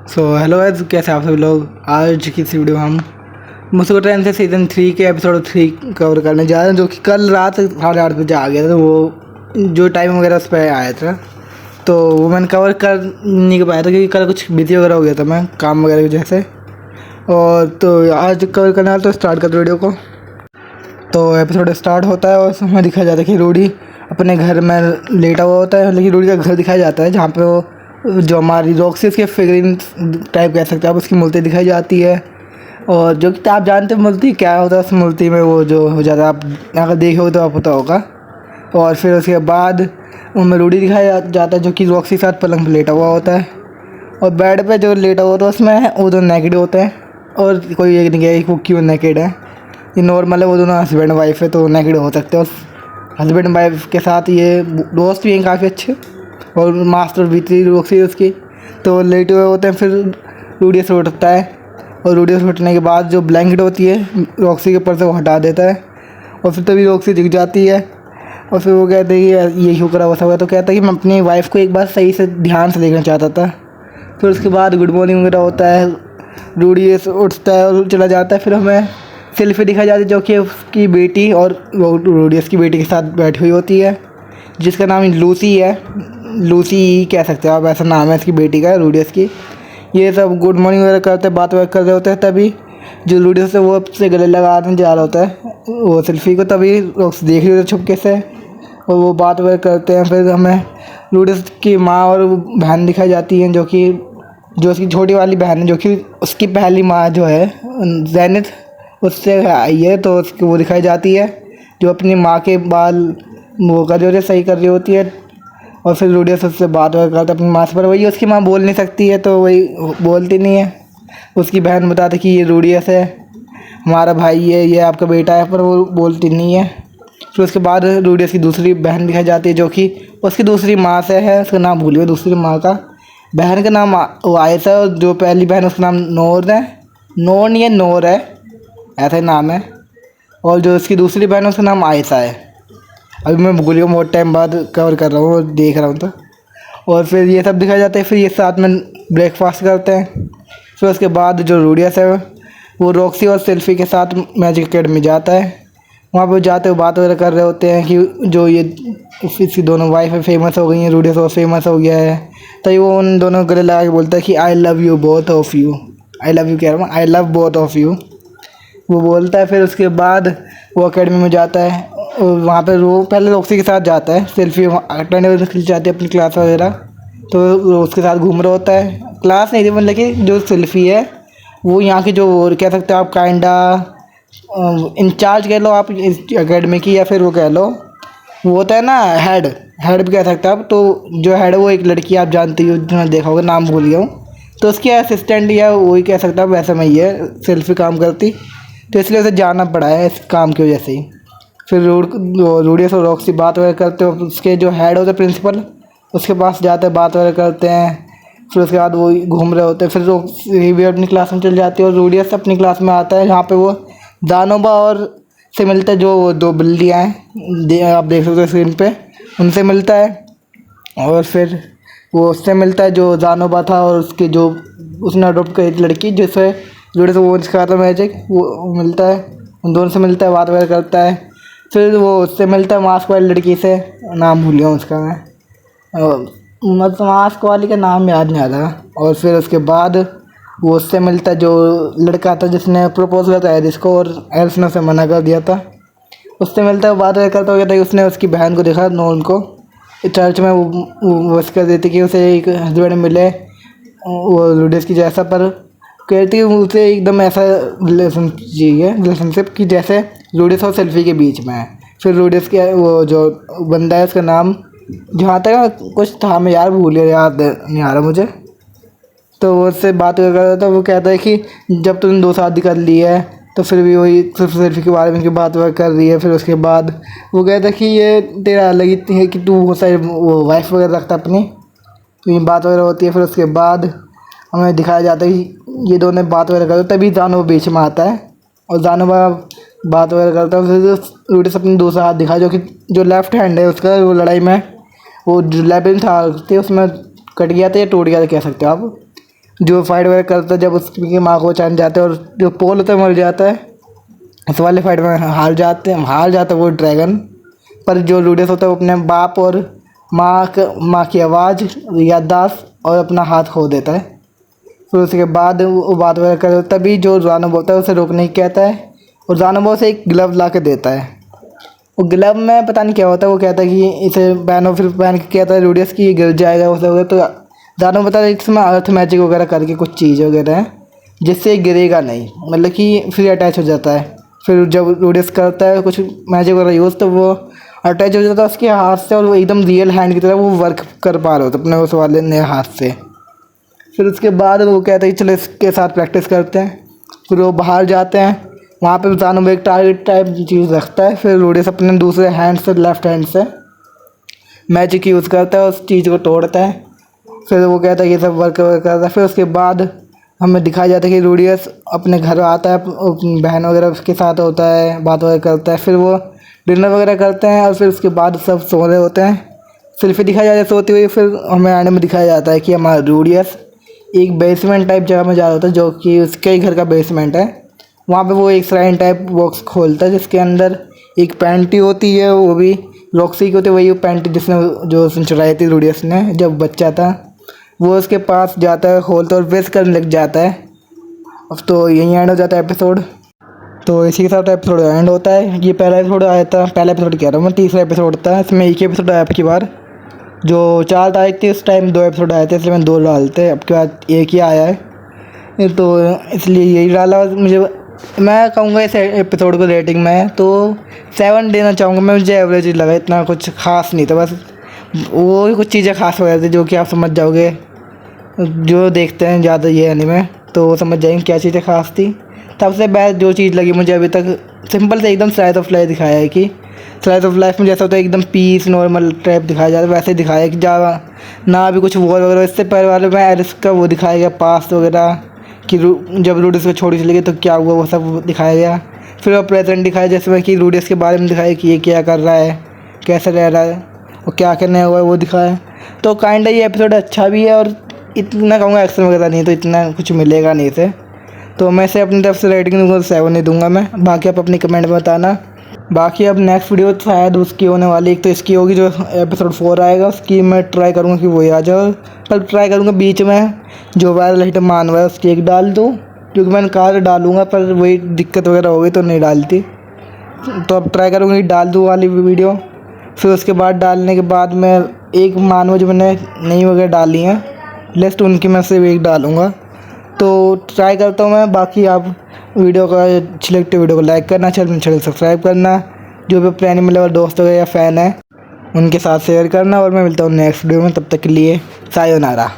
Hello guys, कैसे आप सभी लोग। आज की इस वीडियो में हम मुस्कुर ट्रेन से सीज़न 3 के एपिसोड 3 कवर करने जा रहे हैं, जो कि कल रात 8:30 बजे आ गया था। वो जो टाइम वगैरह उस पर आया था, तो वो मैंने कवर कर नहीं कर पाया था क्योंकि कल कुछ बिजी वगैरह हो गया था, मैं काम वगैरह की वजह से। और तो आज कवर करना है, तो स्टार्ट कर वीडियो को। तो एपिसोड स्टार्ट होता है और उसमें दिखाया जाता है कि रूडी अपने घर में लेटा हुआ होता है, लेकिन रूडी का घर दिखाया जाता है जहाँ पे वो जो हमारी रॉक्सी उसके फिगरिन टाइप कह सकते हैं आप, उसकी मूर्ति दिखाई जाती है। और जो कि आप जानते हैं मूर्ति क्या होता है, उस मूर्ति में वो जो हो जाता है, आप अगर देखे हो तो आप पता होगा। और फिर उसके बाद उनमें रूडी दिखाया जाता है जो कि रॉक्सी के साथ पलंग पर लेटा हुआ होता है। और बेड पे जो लेटा हुआ होता है उसमें वो दोनों नेकेड होते हैं, और कोई एक नहीं है वो क्यों नेकेड है, ये नॉर्मल है। वो दोनों हस्बैंड वाइफ है तो नेकेड हो सकते हैं। उस हस्बैंड वाइफ के साथ ये दोस्त भी हैं काफ़ी अच्छे, और मास्टर भी थी रॉक्सी उसकी। तो लेटे हुए होते हैं, फिर रूडी से उठता है, और रूडी से उठने के बाद जो ब्लैंकेट होती है रॉक्सी के ऊपर से वो हटा देता है। और फिर तभी रॉक्सी दिख जाती है, और फिर वो कहते हैं कि ये क्यों करा हुआ था। तो कहता है कि मैं अपनी वाइफ को एक बार सही से ध्यान से देखना चाहता था। फिर उसके बाद गुड मॉर्निंग वगैरह होता है, रूडी से उठता है और चला जाता है। फिर हमें सेल्फी दिखाई जाती है जो कि उसकी बेटी और रूडी की बेटी के साथ बैठी हुई होती है, जिसका नाम लूसी है। लूसी कह सकते हो आप, ऐसा नाम है इसकी बेटी का, रूडियस की। ये सब गुड मॉर्निंग वगैरह करते बात वगैरह कर रहे होते हैं, तभी जो रूडियस है वो अपने गले लगाने जा रहा होता है वो सेल्फी को, तभी रॉक्सी देख रही होती है छुपके से, और वो बात वगैरह करते हैं। फिर हमें रूडियस की माँ और बहन दिखाई जाती हैं, जो उसकी छोटी वाली बहन है, जो कि उसकी पहली माँ जो है जैनिथ उससे आई है, तो उसकी वो दिखाई जाती है जो अपनी माँ के बाल वो कर रही होती है, सही कर रही होती है। और फिर रूडियस उससे बात करता है अपनी माँ से, पर वही उसकी माँ बोल नहीं सकती है तो वही बोलती नहीं है। उसकी बहन बताती कि ये रूडियस है, हमारा भाई है, ये आपका बेटा है, पर वो बोलती नहीं है। फिर उसके बाद रूडियस की दूसरी बहन दिखाई जाती है जो कि उसकी दूसरी माँ से है, उसका नाम भूल गया दूसरी माँ का। बहन का नाम वो आयशा है, और जो पहली बहन उसका नाम नोर है। नोर नहीं है, नोर है, ऐसा ही नाम है। और जो उसकी दूसरी बहन है उसका नाम आयशा है। अभी मैं भूल गया, बहुत टाइम बाद कवर कर रहा हूँ, देख रहा हूँ तो। और फिर ये सब दिखाया जाता है, फिर ये साथ में ब्रेकफास्ट करते हैं। फिर उसके बाद जो रूडियस है वो रॉक्सी और सेल्फी के साथ मैजिक अकेडमी जाता है। वहाँ पर जाते हुए बात वगैरह कर रहे होते हैं कि जो ये इसकी दोनों वाइफ है फेमस हो गई हैं, रूडियस और फेमस हो गया है। तो वो उन दोनों गले लगा के बोलता है कि I love you both of you, I love you कह रहा हूँ, I love both of you, वो बोलता है। फिर उसके बाद वो अकेडमी में जाता है, और वहाँ पे वो पहले रॉक्सी के साथ जाता है, सेल्फी अटेंड खिंच जाती है अपनी क्लास वगैरह। तो वो उसके साथ घूम रहा होता है, क्लास नहीं थी मतलब कि जो सेल्फी है वो यहाँ की जो कह सकते हो आप काइंडा इंचार्ज कह लो आप इस अकेडमी की, या फिर वो कह लो वो होता है ना हेड, हेड भी कह सकते हो आप। तो जो हेड है वो एक लड़की आप जानती हो, जो देखा होगा, नाम भूल गया हूँ, तो उसकी असिस्टेंट या वही कह सकता हूँ, वैसे में ही है, सेल्फी काम करती, तो इसलिए उसे जाना पड़ा है इस काम की वजह से ही। फिर रूडियस और रॉक्सी बात वगैरह करते हो, उसके जो हेड होते हैं प्रिंसिपल, उसके पास जाते हैं, बात वगैरह करते हैं। फिर उसके बाद वो घूम रहे होते हैं, फिर रॉक्सी भी अपनी क्लास में चल जाती है, और रूडियस अपनी क्लास में आता है जहाँ पे वो दानोबा और से मिलता है, जो वो दो बिल्लियाँ हैं आप देख सकते हो स्क्रीन पे, उनसे मिलता है। और फिर वो उससे मिलता है जो दानोबा था, और उसके जो उसने अडोप्ट करी थी लड़की जिससे जुड़े से वो सिखाता था मैजिक, वो मिलता है, उन दोनों से मिलता है, बात वगैरह करता है। फिर वो उससे मिलता है मास्क वाली लड़की से, नाम भूल गया उसका मैं, मतलब मास्क वाली का नाम याद नहीं आ रहा। और फिर उसके बाद वो उससे मिलता है जो लड़का था जिसने प्रपोज किया था एरिस को, और एरिस ने उसे मना कर दिया था। उससे मिलता है, बात वगैरह करता हो गया था कि उसने उसकी बहन को देखा नोन को चर्च में, वो कर देती कि उसे एक हस्बैंड मिले वो रूडियस की जैसा, पर कहती है उसे एकदम ऐसा रिलेशनशिप की जैसे रूडियस और सेल्फी के बीच में है। फिर रूडियस के वो जो बंदा है उसका नाम जहाँ तक कुछ था, मैं यार भूल गया, याद नहीं आ रहा मुझे। तो वो उससे बात कर रहा था, वो कहता है कि जब तुमने 2 शादी कर ली है तो फिर भी वही सिर्फ सेल्फी के बारे में की बात वगैरह कर रही है। फिर उसके बाद वो कहता है कि ये तेरा अलग ही है कि तू बहुत सारी वो वाइफ वगैरह रखता अपनी, तो ये बात वगैरह होती है। फिर उसके बाद हमें दिखाया जाता है कि ये दोनों बात वगैरह करते, तभी जानोबा बीच में आता है, और जानोबा बात वगैरह करता है। फिर रूडियस अपने दूसरा हाथ दिखा, जो कि जो लेफ्ट हैंड है उसका, वो लड़ाई में वो जो लेबिन था उसमें कट गया था या टूट गया था कह सकते हो आप। जो फाइट वगैरह करता है, जब उसकी माँ को चांद जाता है और जो पोल होता है मर जाता है, इस वाले फाइट में हार जाता है वो ड्रैगन। पर जो लूडियस होता है वो अपने बाप और माँ की आवाज़, याददाश्त और अपना हाथ खो देता है। फिर उसके बाद वो बात वगैरह कर, तभी जो ज़ानो बोलता है उसे रोकने की कहता है और ज़ानो उसे एक ग्लव ला के देता है। वो ग्लव में पता नहीं क्या होता है, वो कहता है कि इसे पहनो, फिर पहन के कहता है लूडियस कि ये गिर जाएगा उसे वगैरह। तो ज़ानो बता है इसमें अर्थ मैजिक वगैरह करके कुछ चीज़ वगैरह है जिससे ये गिरेगा नहीं, मतलब कि फिर अटैच हो जाता है। फिर जब लूडियस करता है कुछ मैजिक वगैरह यूज़ तो वो अटैच हो जाता है उसके हाथ से और वो एकदम रियल हैंड की तरह वो वर्क कर पा रहा होता अपने उस वाले नए हाथ से। फिर उसके बाद वो कहता है कि चलो इसके साथ प्रैक्टिस करते हैं। फिर वो बाहर जाते हैं, वहाँ पे ज़ानो एक टारगेट टाइप चीज़ रखता है। फिर लूडियस अपने दूसरे हैंड से, लेफ्ट हैंड से मैजिक यूज़ करता है, उस चीज़ को तोड़ता है। फिर वो कहता है ये सब वर्क करता है। फिर उसके बाद हमें दिखाया जाता है कि लूडियस अपने घर आता है, अपनी बहन वगैरह उसके साथ होता है, बात वगैरह करता है। फिर वो डिनर वगैरह करते हैं और फिर उसके बाद सब सो रहे होते हैं। सिर्फ दिखाया जाता है सोती हुई। फिर हमें आने में दिखाया जाता है कि हमारा लूडियस एक बेसमेंट टाइप जगह में जा रहा होता है जो कि उसके ही घर का बेसमेंट है। वहाँ पे वो एक श्राइन टाइप बॉक्स खोलता है जिसके अंदर एक पैंटी होती है, वो भी रॉक्सी की होती है, वही पैंटी जिसने जो उसने चुराई थी लूडियस ने जब बच्चा था। वो उसके पास जाता है, खोलता है और वेस्ट करने लग जाता है। अब तो यहीं एंड हो जाता है एपिसोड। तो इसी के साथ एपिसोड एंड होता है। ये पहला एपिसोड आया था, पहला एपिसोड कह रहा हूँ मैं, तीसरा एपिसोड था। इसमें एक ही एपिसोड आया अब की बार। जो 4 तारीख थी उस टाइम 2 एपिसोड आए थे, इसलिए मैंने 2 डालते, अब के बाद एक ही आया है तो इसलिए यही डाला। मैं कहूँगा इस एपिसोड को रेटिंग में तो 7 देना चाहूँगा मैं। मुझे एवरेज लगा, इतना कुछ खास नहीं था, बस वो कुछ चीज़ें खास हो जाती जो कि आप समझ जाओगे, जो देखते हैं ज़्यादा ये एनीमे तो समझ जाएंगे क्या चीज़ें खास थी। सबसे बेस्ट जो चीज़ लगी मुझे अभी तक, सिंपल से एकदम स्लाइस ऑफ लाइफ दिखाया है कि स्लाइस ऑफ लाइफ में जैसा होता है एकदम पीस नॉर्मल टाइप दिखाया जाता है, वैसे दिखाया है कि ज़्यादा ना भी कुछ वॉर वगैरह। इससे पहले वाले में एरिस का वो दिखाया गया पास्ट वगैरह कि जब लूडियस को छोड़ी चली गई तो क्या हुआ, वो सब दिखाया गया। फिर वो प्रेजेंट दिखाया जैसे कि लूडियस के बारे में दिखाया कि ये क्या कर रहा है, कैसे रह रहा है और क्या करने हुआ है वो दिखाया। तो काइंड ये एपिसोड अच्छा भी है और इतना कहूँगा एक्शन वगैरह नहीं तो इतना कुछ मिलेगा नहीं इसे। तो मैं इसे अपनी तरफ से रेटिंग दूँगा 7 नहीं दूँगा मैं। बाकी आप अपनी कमेंट में बताना। बाकी अब नेक्स्ट वीडियो शायद उसकी होने वाली, एक तो इसकी होगी जो एपिसोड 4 आएगा उसकी मैं ट्राई करूँगा कि वही आ जाए। पर ट्राई करूँगा बीच में जो वायरल हिट मानवा है उसकी एक डाल दूँ, क्योंकि मैंने कहा डालूँगा पर वही दिक्कत वगैरह हो गई तो नहीं डालती। तो अब ट्राई करूँगा कि डाल दूँ वाली वीडियो। फिर उसके बाद डालने के बाद मैं एक मानवा जो मैंने नई वगैरह डाली हैं लिस्ट उनकी मैं से एक डालूँगा। तो ट्राई करता हूँ मैं। बाकी आप वीडियो का अच्छी लगती है वीडियो को लाइक करना, चैनल सब्सक्राइब करना, जो भी अपने एनिमे लवर दोस्त वगैरह या फ़ैन है उनके साथ शेयर करना। और मैं मिलता हूँ नेक्स्ट वीडियो में, तब तक के लिए सायोनारा।